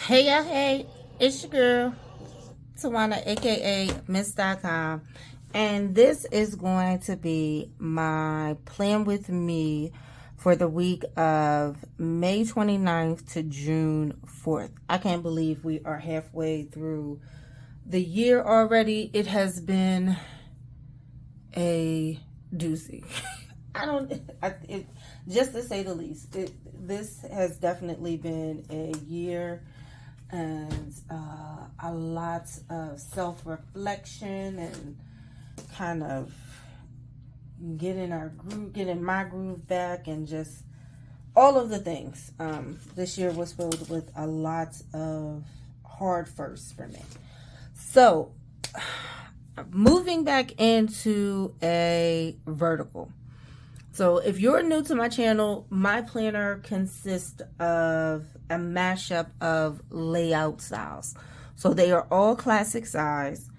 Hey, yeah, hey, it's your girl, Tawana, aka Miss.com, and this is going to be my plan with me for the week of May 29th to June 4th. I can't believe we are halfway through the year already. It has been a doozy. Just to say the least, this has definitely been a year and a lot of self-reflection and kind of getting my groove back, and just all of the things. This year was filled with a lot of hard firsts for me. So, moving back into a vertical. So if you're new to my channel, my planner consists of a mashup of layout styles. So they are all classic size,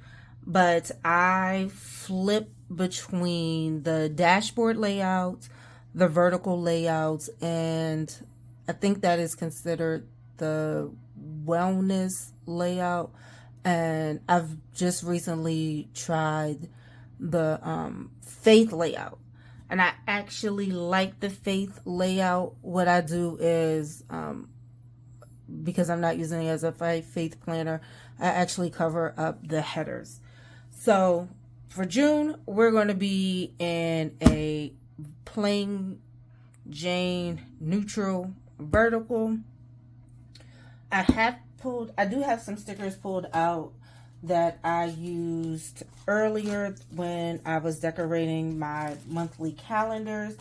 but I flip between the dashboard layout, the vertical layouts, and I think that is considered the wellness layout. And I've just recently tried the faith layout. And I actually like the faith layout. What I do is, because I'm not using it as a faith planner, I actually cover up the headers. So for June, we're going to be in a plain Jane neutral vertical. I do have some stickers pulled out that I used earlier when I was decorating my monthly calendars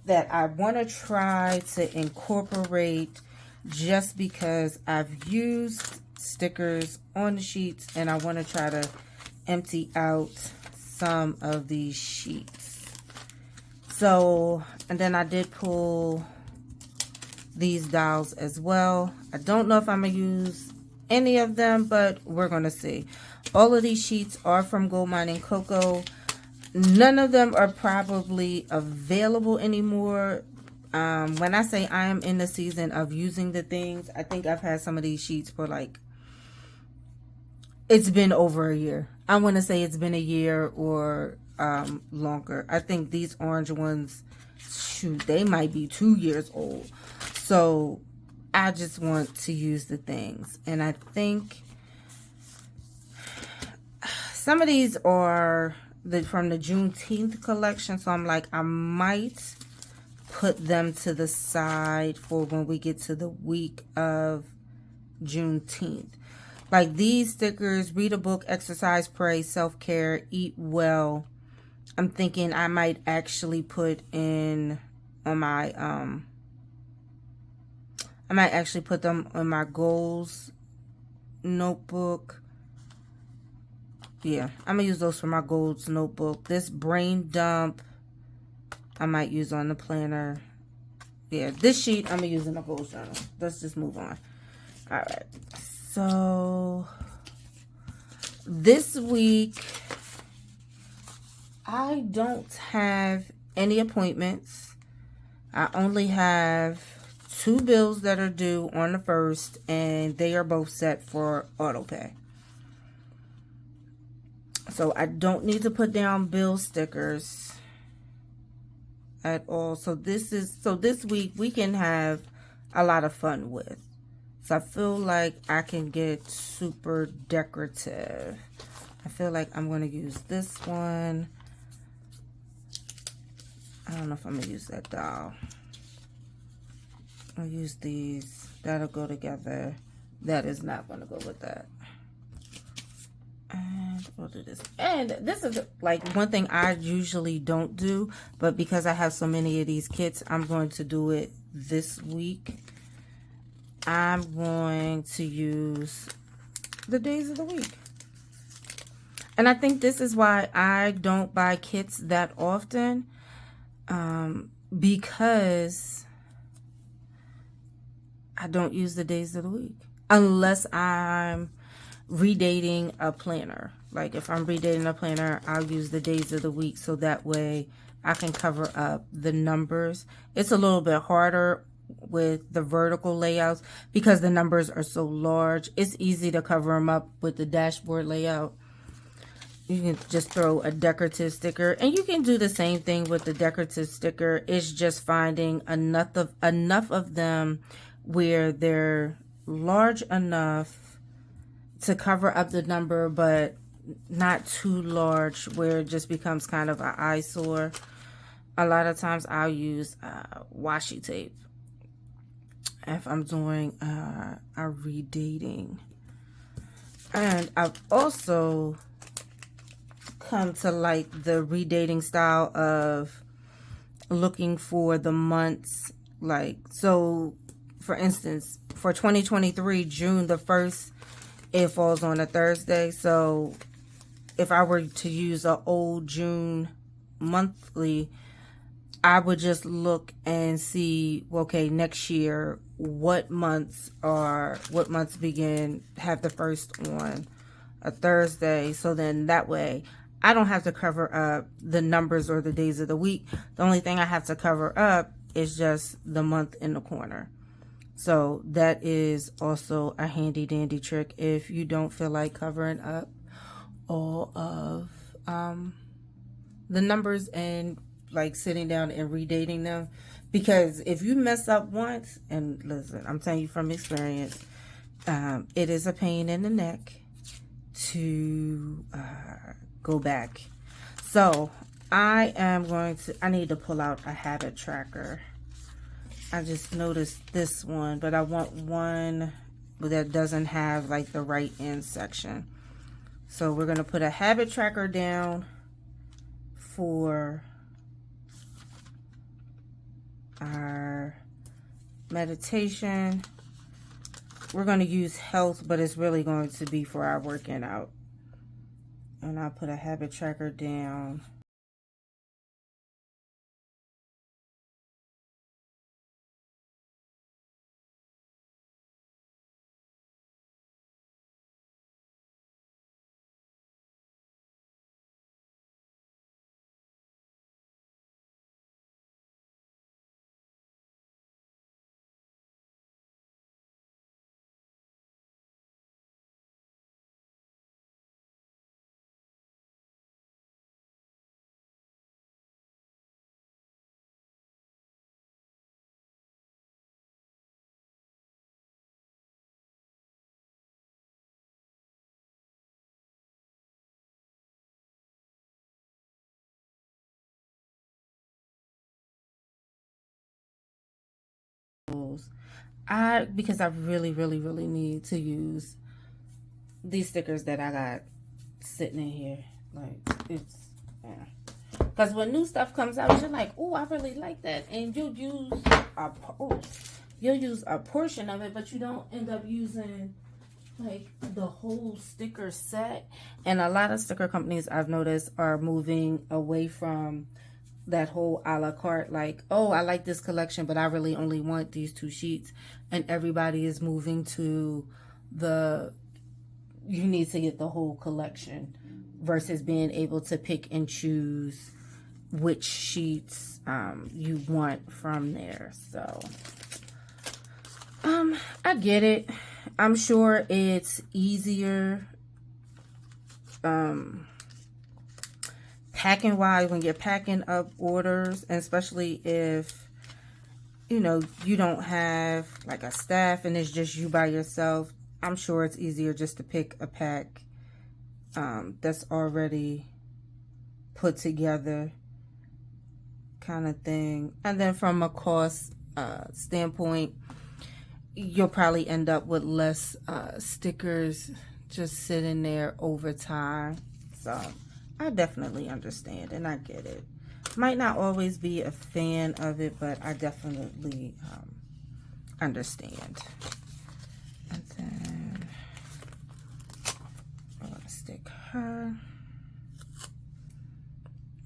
that I want to try to incorporate, just because I've used stickers on the sheets and I want to try to empty out some of these sheets. So, and then I did pull these dials as well. I don't know if I'm going to use any of them, but we're going to see. All of these sheets are from Goldmine and CoCo. None of them are probably available anymore. When I say I am in the season of using the things, I think I've had some of these sheets for it's been over a year. I want to say it's been a year or longer. I think these orange ones, shoot, they might be 2 years old. So I just want to use the things. And I think some of these are from the Juneteenth collection. So I'm like, I might put them to the side for when we get to the week of Juneteenth. Like these stickers: read a book, exercise, pray, self-care, eat well. I'm thinking I might actually put in on my I might actually put them on my goals notebook. Yeah, I'm going to use those for my goals notebook. This brain dump, I might use on the planner. Yeah, this sheet, I'm going to use in my goals journal. Let's just move on. All right. So, this week, I don't have any appointments. I only have 2 bills that are due on the 1st, and they are both set for auto pay. So I don't need to put down bill stickers at all. So this week we can have a lot of fun with. So I feel like I can get super decorative. I feel like I'm going to use this one. I don't know if I'm going to use that doll. I'll use these. That'll go together. That is not going to go with that. And we'll do this. And this is like one thing I usually don't do, but because I have so many of these kits, I'm going to do it this week. I'm going to use the days of the week. And I think this is why I don't buy kits that often, because I don't use the days of the week unless I'm redating a planner. Like if I'm redating a planner, I'll use the days of the week so that way I can cover up the numbers. It's a little bit harder with the vertical layouts because the numbers are so large. It's easy to cover them up with the dashboard layout. You can just throw a decorative sticker, and you can do the same thing with the decorative sticker. It's just finding enough of them where they're large enough to cover up the number, but not too large where it just becomes kind of an eyesore. A lot of times I'll use washi tape if I'm doing a redating. And I've also come to like the redating style of looking for the months. Like, so for instance, for 2023, June the 1st, it falls on a Thursday. So if I were to use an old June monthly, I would just look and see, okay, next year, what months begin, have the first on a Thursday. So then that way I don't have to cover up the numbers or the days of the week. The only thing I have to cover up is just the month in the corner. So that is also a handy dandy trick if you don't feel like covering up all of the numbers and like sitting down and redating them. Because if you mess up once, and listen, I'm telling you from experience, it is a pain in the neck to go back. So I need to pull out a habit tracker. I just noticed this one, but I want one that doesn't have like the right end section. So we're going to put a habit tracker down for our meditation. We're going to use health, but it's really going to be for our working out. And I'll put a habit tracker down. Because I really need to use these stickers that I got sitting in here. Like, it's, yeah. Because when new stuff comes out, you're like, oh, I really like that. And you'll use a portion of it, but you don't end up using like the whole sticker set. And a lot of sticker companies I've noticed are moving away from that whole a la carte, like, oh, I like this collection, but I really only want these 2 sheets. And everybody is moving to you need to get the whole collection versus being able to pick and choose which sheets you want from there. So I get it. I'm sure it's easier packing wise when you're packing up orders, and especially if you don't have like a staff and it's just you by yourself. I'm sure it's easier just to pick a pack that's already put together kind of thing. And then from a cost standpoint, you'll probably end up with less stickers just sitting there over time. So I definitely understand and I get it. Might not always be a fan of it, but I definitely understand. And then I'm going to stick her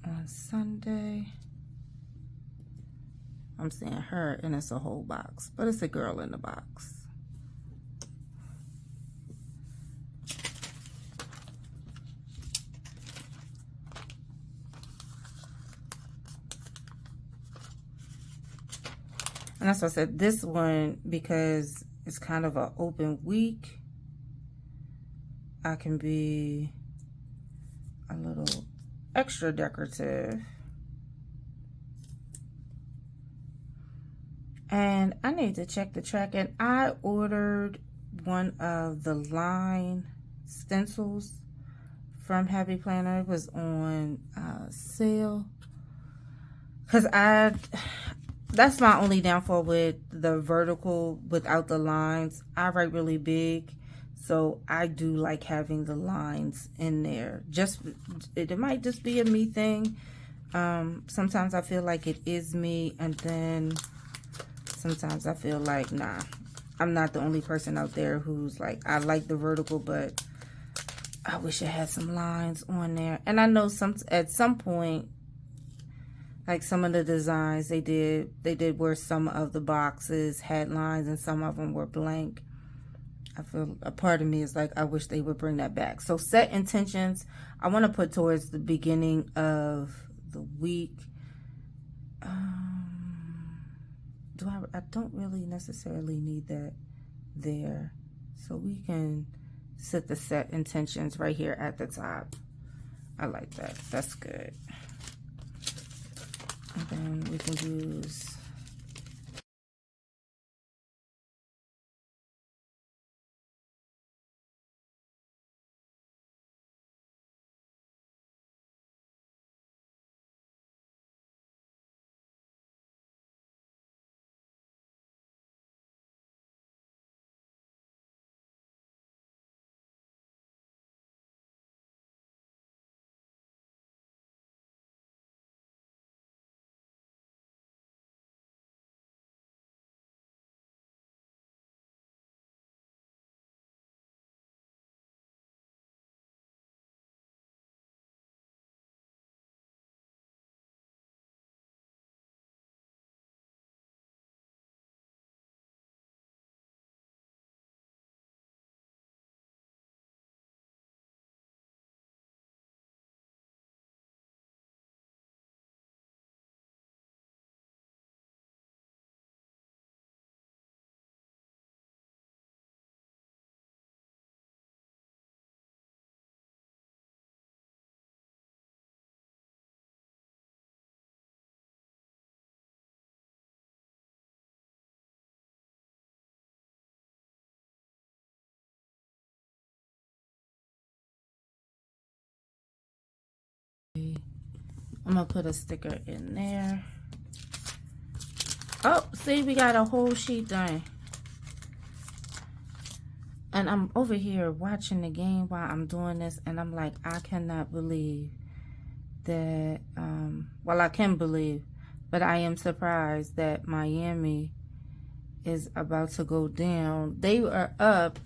on Sunday. I'm saying her and it's a whole box, but it's a girl in the box. And that's why I said this one, because it's kind of an open week, I can be a little extra decorative. And I need to check the tracking. I ordered one of the line stencils from Happy Planner. It was on sale. Because that's my only downfall with the vertical without the lines. I write really big, so I do like having the lines in there. It might just be a me thing. Sometimes I feel like it is me, and then sometimes I feel like, nah, I'm not the only person out there who's like, I like the vertical, but I wish it had some lines on there. And I know at some point, like some of the designs they did where some of the boxes had lines and some of them were blank. I feel a part of me is like, I wish they would bring that back. So set intentions, I want to put towards the beginning of the week. I don't really necessarily need that there. So we can set the set intentions right here at the top. I like that. That's good. And then we can use I'm gonna put a sticker in there. Oh, see, we got a whole sheet done. And I'm over here watching the game while I'm doing this, and I'm like, I cannot believe that, well, I can believe, but I am surprised that Miami is about to go down. They are up,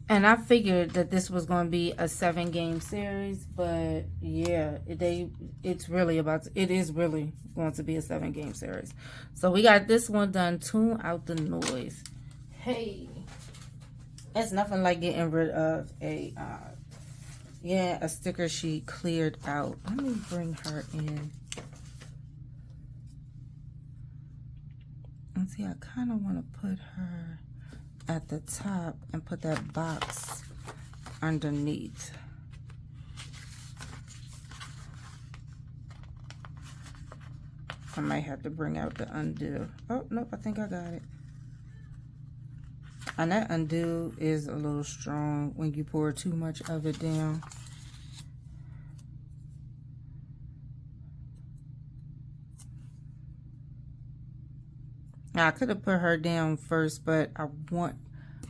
and I figured that this was going to be a 7-game series, but yeah, it is really going to be a 7-game series. So we got this one done. Tune out the noise. Hey, it's nothing like getting rid of a sticker sheet cleared out. Let me bring her in. And see, I kind of want to put her at the top and put that box underneath. I might have to bring out the undo. Oh, nope, I think I got it. And that undo is a little strong when you pour too much of it down. Now, I could have put her down first, but I want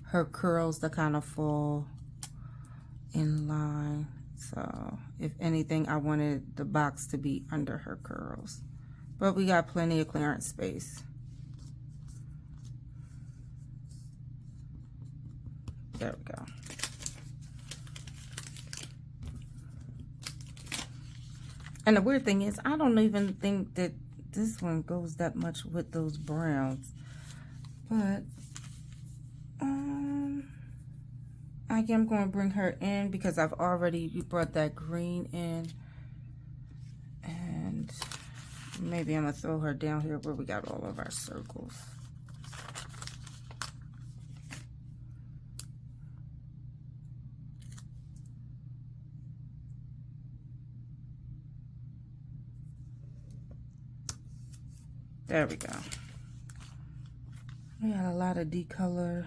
her curls to kind of fall in line. So, if anything, I wanted the box to be under her curls. But we got plenty of clearance space. There we go. And the weird thing is, I don't even think that this one goes that much with those browns. But, I am going to bring her in because I've already brought that green in. And Maybe I'm going to throw her down here where we got all of our circles. There we go. We got a lot of declutter,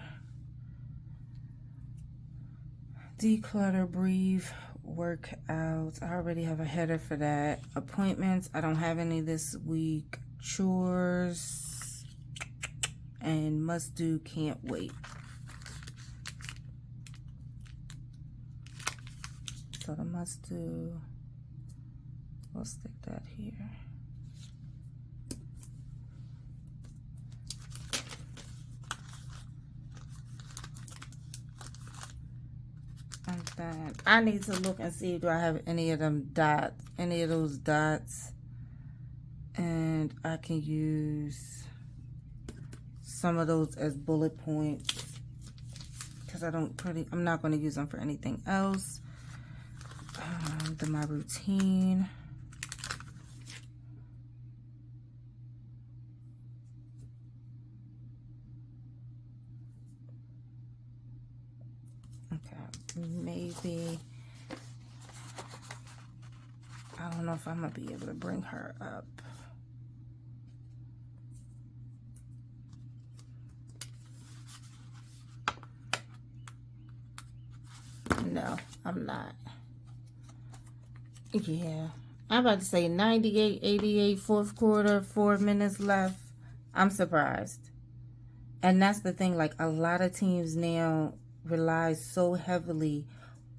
breathe, workouts. I already have a header for that. Appointments, I don't have any this week. Chores and must do, can't wait. So the must do, we'll stick that here. And then I need to look and see, do I have any of them dots, any of those dots? And I can use some of those as bullet points because I'm not going to use them for anything else. My routine. Maybe, I don't know if I'm going to be able to bring her up. No, I'm not. Yeah. I'm about to say 98, 88, fourth quarter, 4 minutes left. I'm surprised. And that's the thing, like a lot of teams now rely so heavily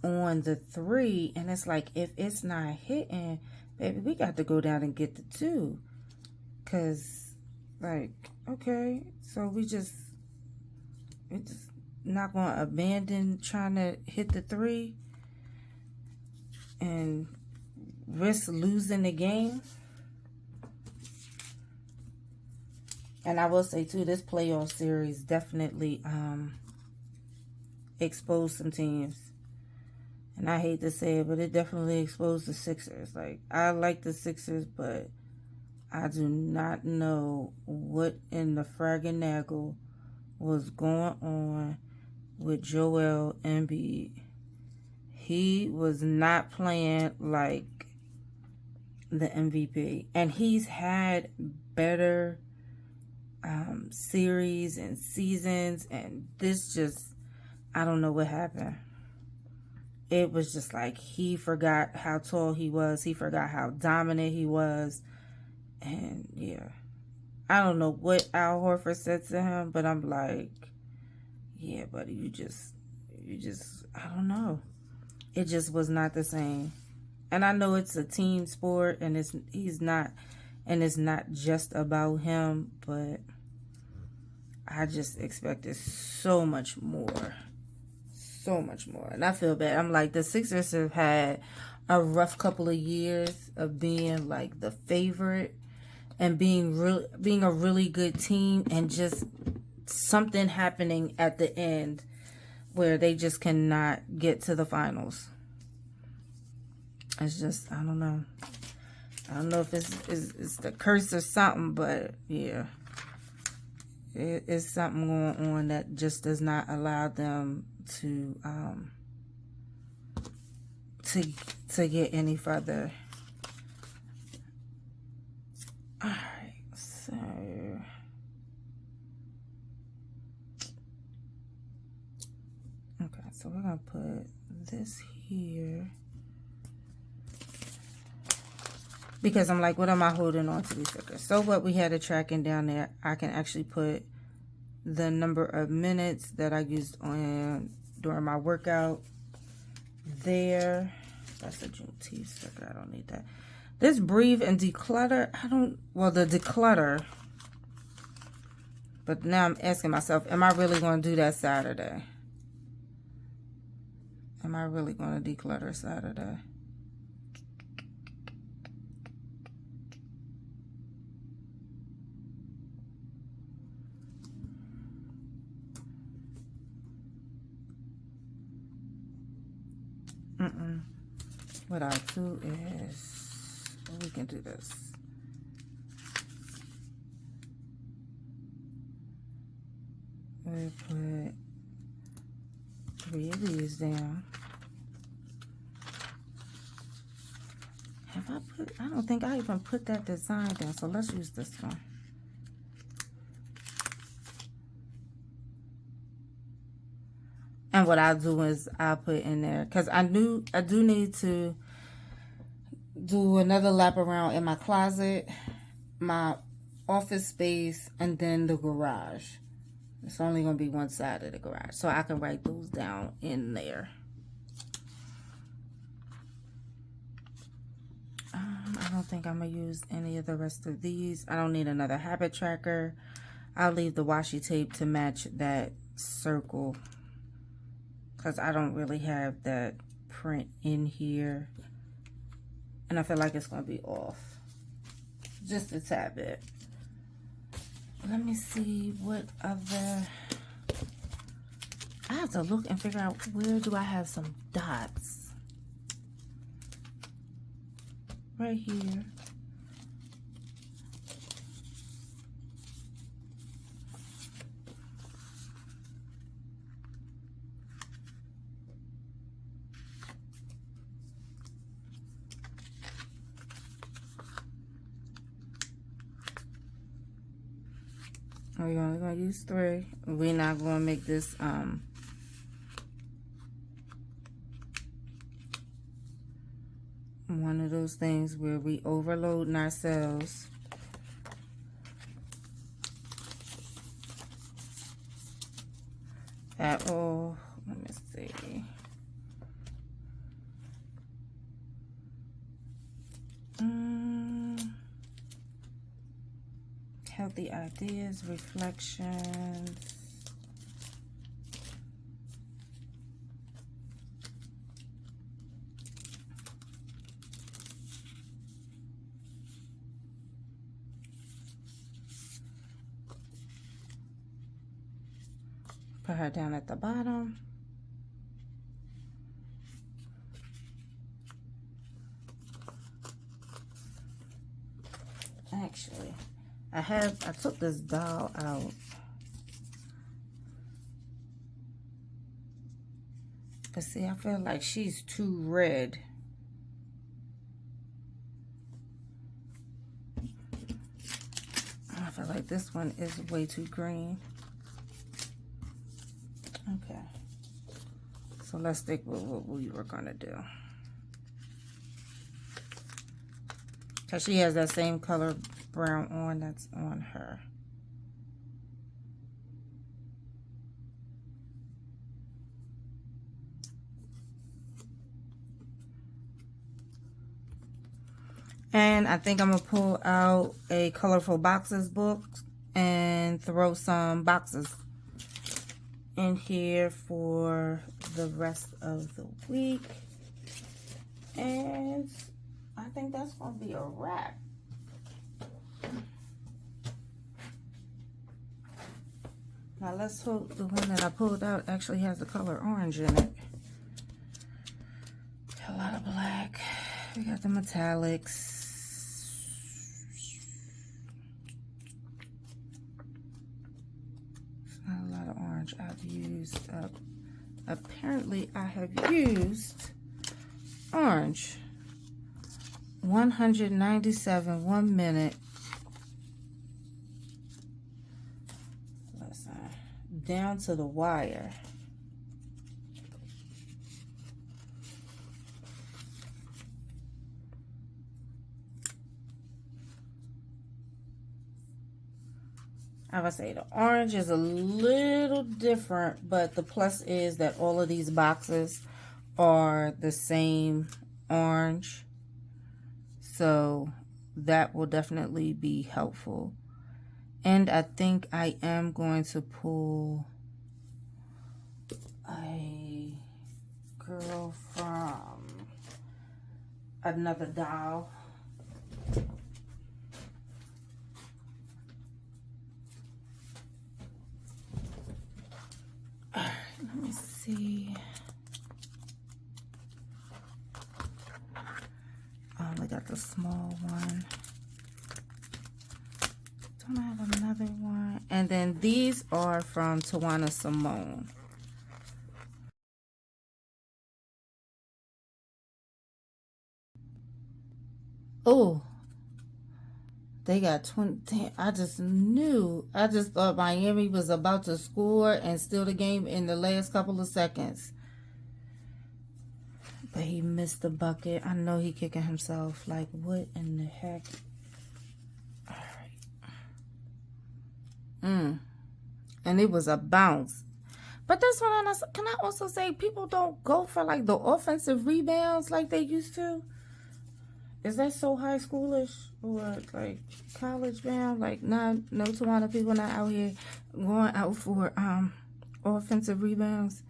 on the 3, and it's like, if it's not hitting, baby, we got to go down and get the 2. Because, like, okay, so we just not going to abandon trying to hit the 3 and risk losing the game. And I will say too, this playoff series definitely exposed some teams. And I hate to say it, but it definitely exposed the Sixers. Like, I like the Sixers, but I do not know what in the fraggle was going on with Joel Embiid. He was not playing like the MVP. And he's had better series and seasons, and this just, I don't know what happened. It was just like he forgot how tall he was. He forgot how dominant he was. And yeah, I don't know what Al Horford said to him, but I'm like, yeah, buddy, you just, I don't know. It just was not the same. And I know it's a team sport, and it's not just about him, but I just expected so much more. So much more. And I feel bad. I'm like, the Sixers have had a rough couple of years of being like the favorite and being a really good team, and just something happening at the end where they just cannot get to the finals. It's just, I don't know. I don't know if it's the curse or something, but yeah. It's something going on that just does not allow them to get any further. All right, so okay, so we're gonna put this here because I'm like, what am I holding on to these stickers? So what, we had a tracking down there. I can actually put the number of minutes that I used on during my workout there. That's a Juneteenth sticker. I don't need that. This breathe and declutter, the declutter. But now I'm asking myself, am I really going to do that Saturday? Am I really going to declutter Saturday? What I'll do is, we can do this. we'll put 3 of these down. Have I put, I don't think I even put that design down, so let's use this one. And what I'll do is I'll put in there, because I do need to do another lap around in my closet, my office space, and then the garage. It's only going to be one side of the garage, so I can write those down in there. I don't think I'm going to use any of the rest of these. I don't need another habit tracker. I'll leave the washi tape to match that circle, because I don't really have that print in here. And I feel like it's going to be off. Just a tad bit. Let me see what other... I have to look and figure out where do I have some dots. Right here. We're only going to use 3. We're not going to make this one of those things where we overloading ourselves. At all. Let me see. Healthy ideas, reflections. Put her down at the bottom. Actually, I took this doll out. But see, I feel like she's too red. I feel like this one is way too green. Okay. So let's stick with what we were gonna do. Because she has that same color brown on that's on her. And I think I'm going to pull out a Colorful Boxes book and throw some boxes in here for the rest of the week. And I think that's going to be a wrap. Now let's hope the one that I pulled out actually has the color orange in it. A lot of black. We got the metallics. It's not a lot of orange I've used up. Apparently I have used orange. 197, 1 minute. Listen, down to the wire. I would say the orange is a little different, but the plus is that all of these boxes are the same orange. So that will definitely be helpful. And I think I am going to pull a girl from another doll. Let me see. I only got the small one. Don't I have another one? And then these are from Tawana Simone. Oh, they got 20. Damn, I just knew. I just thought Miami was about to score and steal the game in the last couple of seconds. But he missed the bucket. I know he kicking himself. Like, what in the heck? All right. And it was a bounce. But that's what can I also say, people don't go for like the offensive rebounds like they used to. Is that so high schoolish or like college bound? Like, no Tawana people not out here going out for offensive rebounds.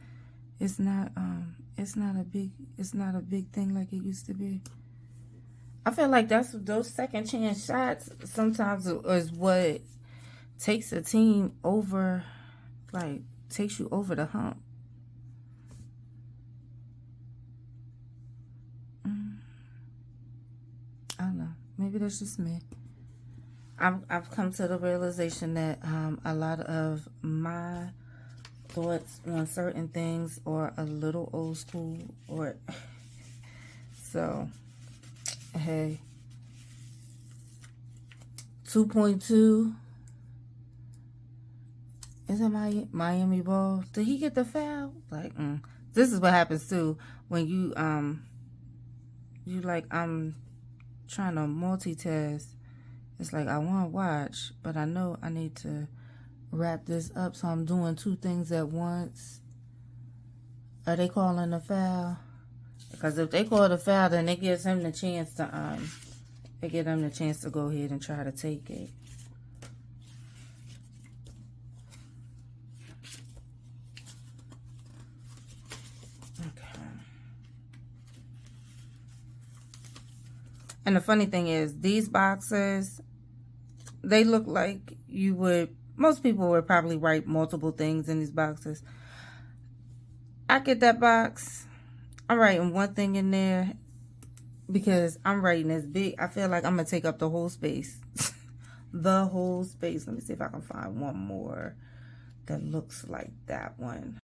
It's not a big thing like it used to be. I feel like those second chance shots sometimes is what takes a team over, like takes you over the hump. I don't know. Maybe that's just me. I've come to the realization that a lot of my thoughts on certain things are a little old school, or so. Hey, 2.2. Is it Miami ball? Did he get the foul? Like, this is what happens too when you like, I'm trying to multitask. It's like I want to watch, but I know I need to wrap this up, so I'm doing two things at once. Are they calling a foul? Because if they call the foul, then it gives him the chance to go ahead and try to take it. And the funny thing is, these boxes, they look like most people would probably write multiple things in these boxes. I get that box, I'm writing one thing in there because I'm writing this big. I feel like I'm going to take up the whole space. The whole space. Let me see if I can find one more that looks like that one.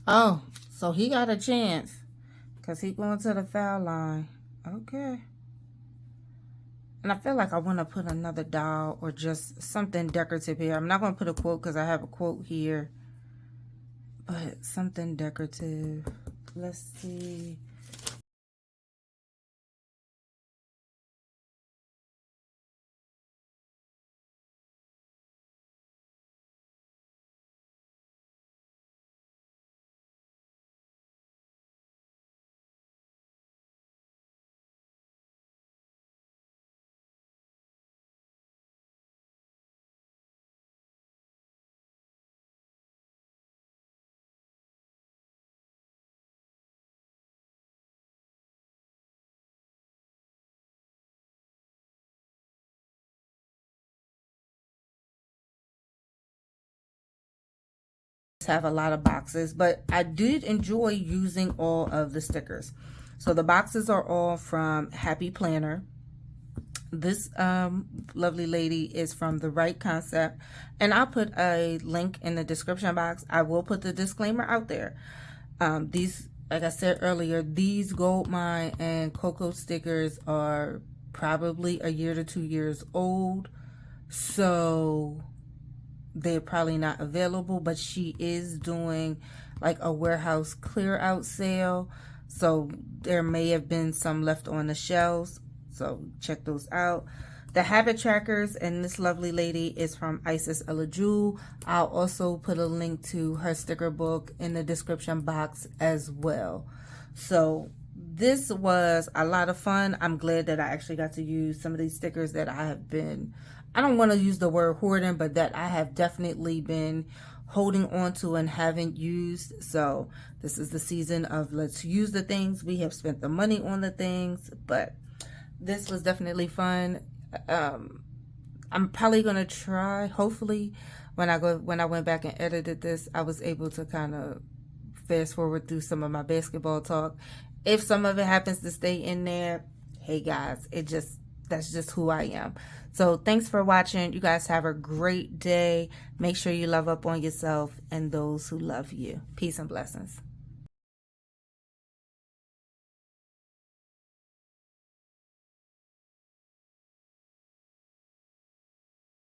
Oh, so he got a chance because he going to the foul line. Okay. And I feel like I want to put another doll or just something decorative here. I'm not going to put a quote because I have a quote here. But something decorative. Let's see. Have a lot of boxes, but I did enjoy using all of the stickers. So the boxes are all from Happy Planner. This lovely lady is from the Wright Concept, and I'll put a link in the description box. I will put the disclaimer out there. These, like I said earlier, these Goldmine and CoCo stickers are probably a year to 2 years old, so they're probably not available, but she is doing like a warehouse clear out sale, so there may have been some left on the shelves, so check those out. The habit trackers, and this lovely lady is from Isis Elajul. I'll also put a link to her sticker book in the description box as well. So this was a lot of fun. I'm glad that I actually got to use some of these stickers that I don't want to use the word hoarding, but that I have definitely been holding on to and haven't used. So this is the season of let's use the things. We have spent the money on the things, but this was definitely fun. I'm probably going to try, hopefully, when I went back and edited this, I was able to kind of fast forward through some of my basketball talk. If some of it happens to stay in there, hey guys, that's just who I am. So thanks for watching. You guys have a great day. Make sure you love up on yourself and those who love you. Peace and blessings.